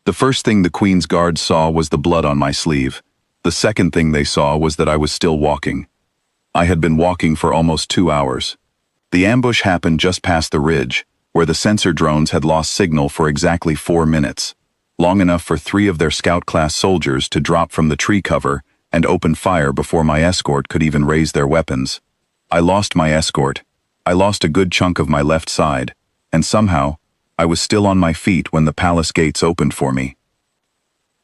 The first thing the Queen's guards saw was the blood on my sleeve. The second thing they saw was that I was still walking. I had been walking for almost 2 hours. The ambush happened just past the ridge, where the sensor drones had lost signal for exactly 4 minutes, long enough for 3 of their Scout-class soldiers to drop from the tree cover and open fire before my escort could even raise their weapons. I lost my escort. I lost a good chunk of my left side, and somehow, I was still on my feet when the palace gates opened for me.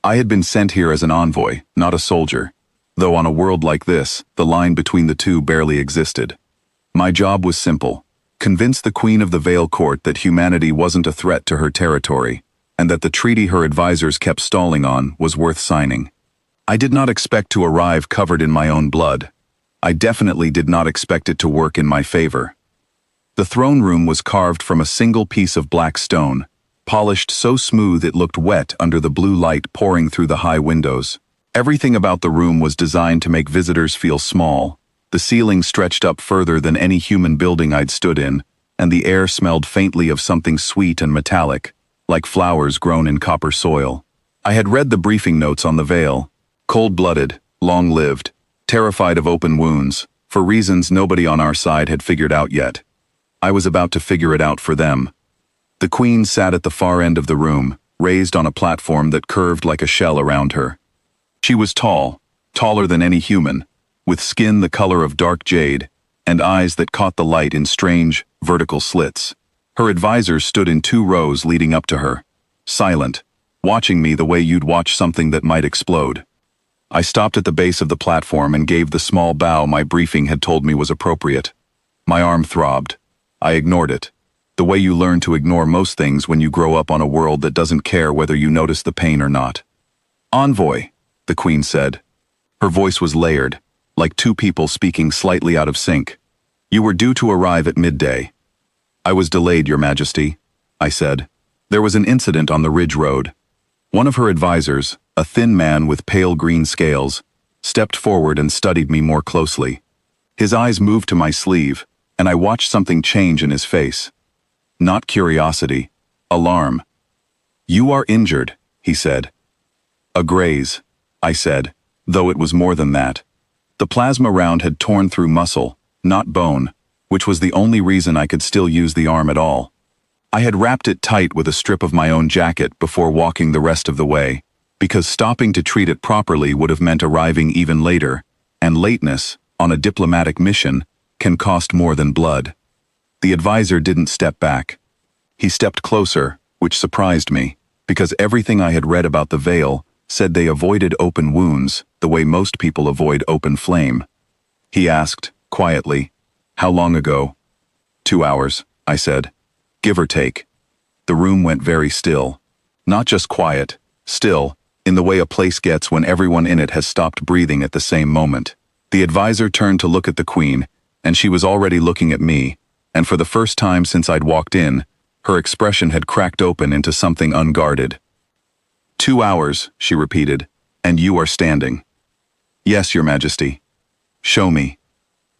I had been sent here as an envoy, not a soldier, though on a world like this, the line between the two barely existed. My job was simple: convince the Queen of the Vale Court that humanity wasn't a threat to her territory, and that the treaty her advisors kept stalling on was worth signing. I did not expect to arrive covered in my own blood. I definitely did not expect it to work in my favor. The throne room was carved from a single piece of black stone, polished so smooth it looked wet under the blue light pouring through the high windows. Everything about the room was designed to make visitors feel small. The ceiling stretched up further than any human building I'd stood in, and the air smelled faintly of something sweet and metallic, like flowers grown in copper soil. I had read the briefing notes on the Vale: cold-blooded, long-lived, terrified of open wounds, for reasons nobody on our side had figured out yet. I was about to figure it out for them. The Queen sat at the far end of the room, raised on a platform that curved like a shell around her. She was tall, taller than any human, with skin the color of dark jade, and eyes that caught the light in strange, vertical slits. Her advisors stood in 2 rows leading up to her, silent, watching me the way you'd watch something that might explode. I stopped at the base of the platform and gave the small bow my briefing had told me was appropriate. My arm throbbed. I ignored it, the way you learn to ignore most things when you grow up on a world that doesn't care whether you notice the pain or not. "Envoy," the Queen said. Her voice was layered, like 2 people speaking slightly out of sync. "You were due to arrive at midday." "I was delayed, Your Majesty," I said. There was an incident on the Ridge Road. One of her advisors, a thin man with pale green scales, stepped forward and studied me more closely. His eyes moved to my sleeve, and I watched something change in his face. Not curiosity, alarm. "You are injured," he said. "A graze," I said, though it was more than that. The plasma round had torn through muscle, not bone, which was the only reason I could still use the arm at all. I had wrapped it tight with a strip of my own jacket before walking the rest of the way, because stopping to treat it properly would have meant arriving even later, and lateness, on a diplomatic mission, can cost more than blood. The advisor didn't step back. He stepped closer, which surprised me, because everything I had read about the Vale said they avoided open wounds the way most people avoid open flame. He asked, quietly, "How long ago?" 2 hours, I said. "Give or take." The room went very still. Not just quiet, still, in the way a place gets when everyone in it has stopped breathing at the same moment. The advisor turned to look at the Queen, and she was already looking at me, and for the first time since I'd walked in, her expression had cracked open into something unguarded. 2 hours, she repeated, "and you are standing." "Yes, Your Majesty." "Show me."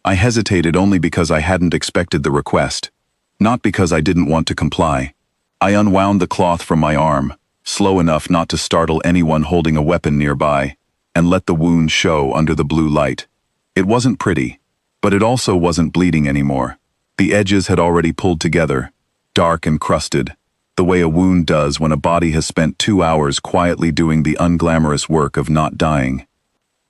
I hesitated only because I hadn't expected the request, not because I didn't want to comply. I unwound the cloth from my arm, slow enough not to startle anyone holding a weapon nearby, and let the wound show under the blue light. It wasn't pretty, but it also wasn't bleeding anymore. The edges had already pulled together, dark and crusted, the way a wound does when a body has spent 2 hours quietly doing the unglamorous work of not dying.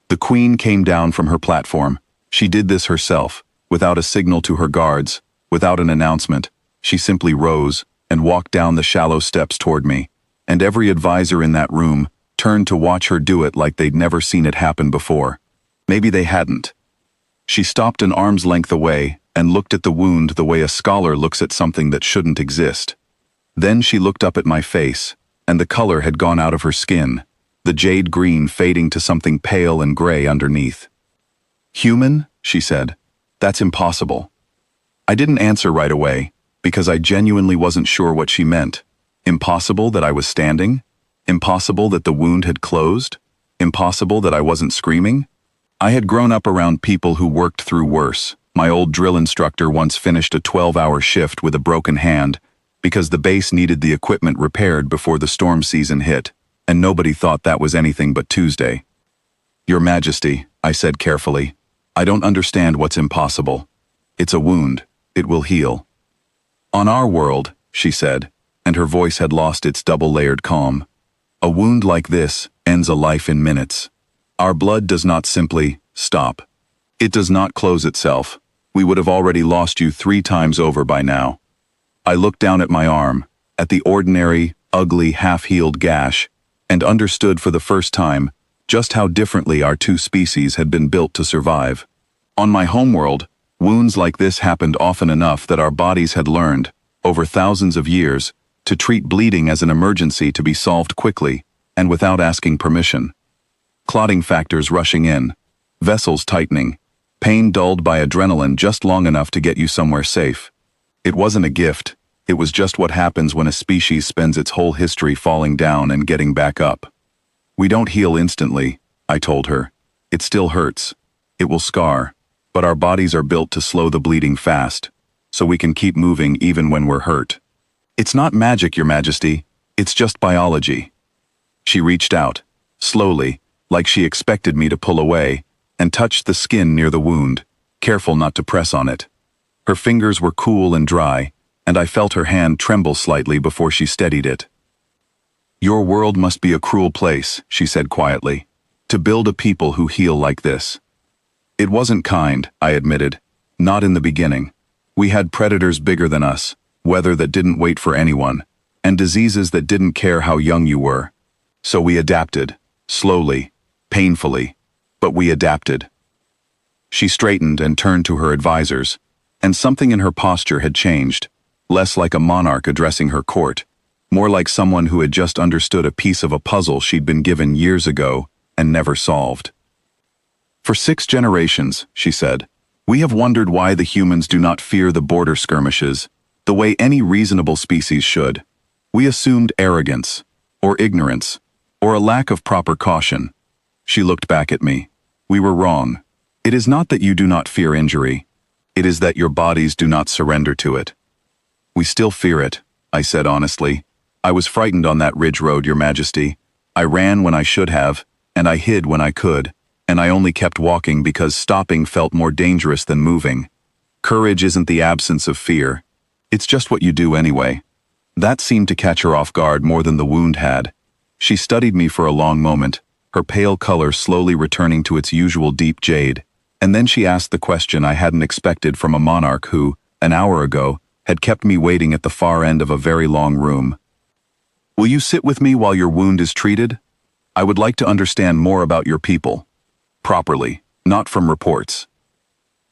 The Queen came down from her platform. She did this herself, without a signal to her guards, without an announcement. She simply rose and walked down the shallow steps toward me, and every advisor in that room turned to watch her do it like they'd never seen it happen before. Maybe they hadn't. She stopped an arm's length away and looked at the wound the way a scholar looks at something that shouldn't exist. Then she looked up at my face, and the color had gone out of her skin, the jade green fading to something pale and gray underneath. "Human?" she said. "That's impossible." I didn't answer right away, because I genuinely wasn't sure what she meant. Impossible that I was standing? Impossible that the wound had closed? Impossible that I wasn't screaming? I had grown up around people who worked through worse. My old drill instructor once finished a 12-hour shift with a broken hand because the base needed the equipment repaired before the storm season hit. and nobody thought that was anything but Tuesday. Your Majesty, I said carefully, I don't understand what's impossible. It's a wound. It will heal. On our world, she said, and her voice had lost its double-layered calm, a wound like this ends a life in minutes. Our blood does not simply stop. It does not close itself. We would have already lost you 3 times over by now. I looked down at my arm, at the ordinary, ugly, half-healed gash, and understood for the first time just how differently our 2 species had been built to survive. On my homeworld, wounds like this happened often enough that our bodies had learned, over thousands of years, to treat bleeding as an emergency to be solved quickly and without asking permission. Clotting factors rushing in, vessels tightening, pain dulled by adrenaline just long enough to get you somewhere safe. It wasn't a gift, it was just what happens when a species spends its whole history falling down and getting back up. We don't heal instantly, I told her. It still hurts. It will scar. But our bodies are built to slow the bleeding fast, so we can keep moving even when we're hurt. It's not magic, Your Majesty. It's just biology. She reached out, slowly, like she expected me to pull away, and touched the skin near the wound, careful not to press on it. Her fingers were cool and dry, and I felt her hand tremble slightly before she steadied it. Your world must be a cruel place, she said quietly, to build a people who heal like this. It wasn't kind, I admitted. Not in the beginning. We had predators bigger than us, weather that didn't wait for anyone, and diseases that didn't care how young you were. So we adapted, slowly, painfully, but we adapted. She straightened and turned to her advisors, and something in her posture had changed, less like a monarch addressing her court, more like someone who had just understood a piece of a puzzle she'd been given years ago and never solved. For 6 generations, she said, we have wondered why the humans do not fear the border skirmishes, the way any reasonable species should. We assumed arrogance, or ignorance, or a lack of proper caution. She looked back at me. We were wrong. It is not that you do not fear injury. It is that your bodies do not surrender to it. We still fear it, I said honestly. I was frightened on that ridge road, Your Majesty. I ran when I should have, and I hid when I could. And I only kept walking because stopping felt more dangerous than moving. Courage isn't the absence of fear. It's just what you do anyway. That seemed to catch her off guard more than the wound had. She studied me for a long moment, her pale color slowly returning to its usual deep jade, and then she asked the question I hadn't expected from a monarch who, an hour ago, had kept me waiting at the far end of a very long room. Will you sit with me while your wound is treated? I would like to understand more about your people. Properly, not from reports.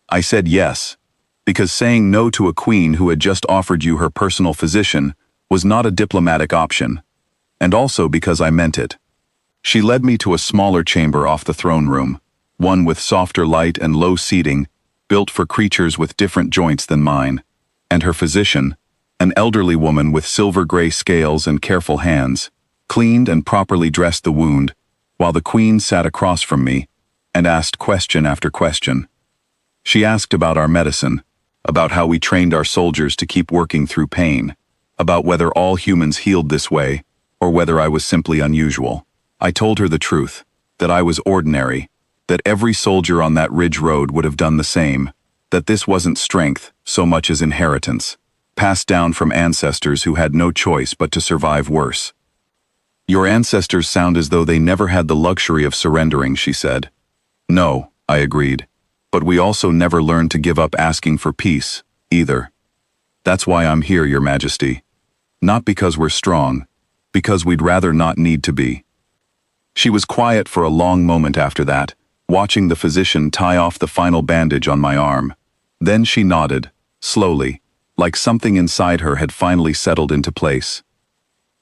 I said yes, because saying no to a queen who had just offered you her personal physician was not a diplomatic option, and also because I meant it. She led me to a smaller chamber off the throne room, one with softer light and low seating, built for creatures with different joints than mine, and her physician, an elderly woman with silver-gray scales and careful hands, cleaned and properly dressed the wound, while the queen sat across from me and asked question after question. She asked about our medicine, about how we trained our soldiers to keep working through pain, about whether all humans healed this way, or whether I was simply unusual. I told her the truth, that I was ordinary, that every soldier on that ridge road would have done the same, that this wasn't strength so much as inheritance, passed down from ancestors who had no choice but to survive worse. Your ancestors sound as though they never had the luxury of surrendering, she said. No, I agreed, but we also never learned to give up asking for peace, either. That's why I'm here, Your Majesty. Not because we're strong, because we'd rather not need to be. She was quiet for a long moment after that, watching the physician tie off the final bandage on my arm. Then she nodded, slowly, like something inside her had finally settled into place.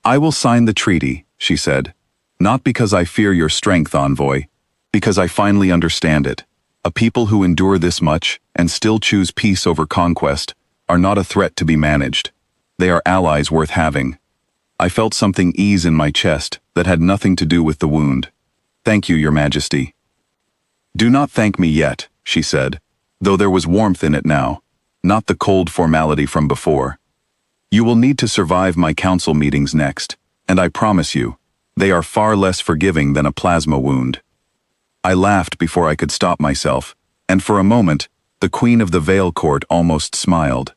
I will sign the treaty, she said, not because I fear your strength, envoy, because I finally understand it. A people who endure this much and still choose peace over conquest are not a threat to be managed. They are allies worth having. I felt something ease in my chest that had nothing to do with the wound. Thank you, Your Majesty. Do not thank me yet, she said, though there was warmth in it now, not the cold formality from before. You will need to survive my council meetings next, and I promise you, They are far less forgiving than a plasma wound. I laughed before I could stop myself, and for a moment, the Queen of the Vale Court almost smiled.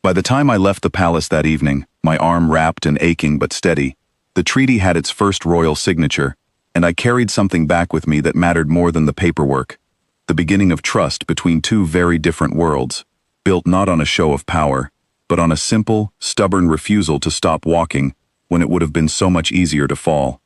By the time I left the palace that evening, my arm wrapped and aching but steady, the treaty had its first royal signature, and I carried something back with me that mattered more than the paperwork, the beginning of trust between two very different worlds, built not on a show of power, but on a simple, stubborn refusal to stop walking when it would have been so much easier to fall.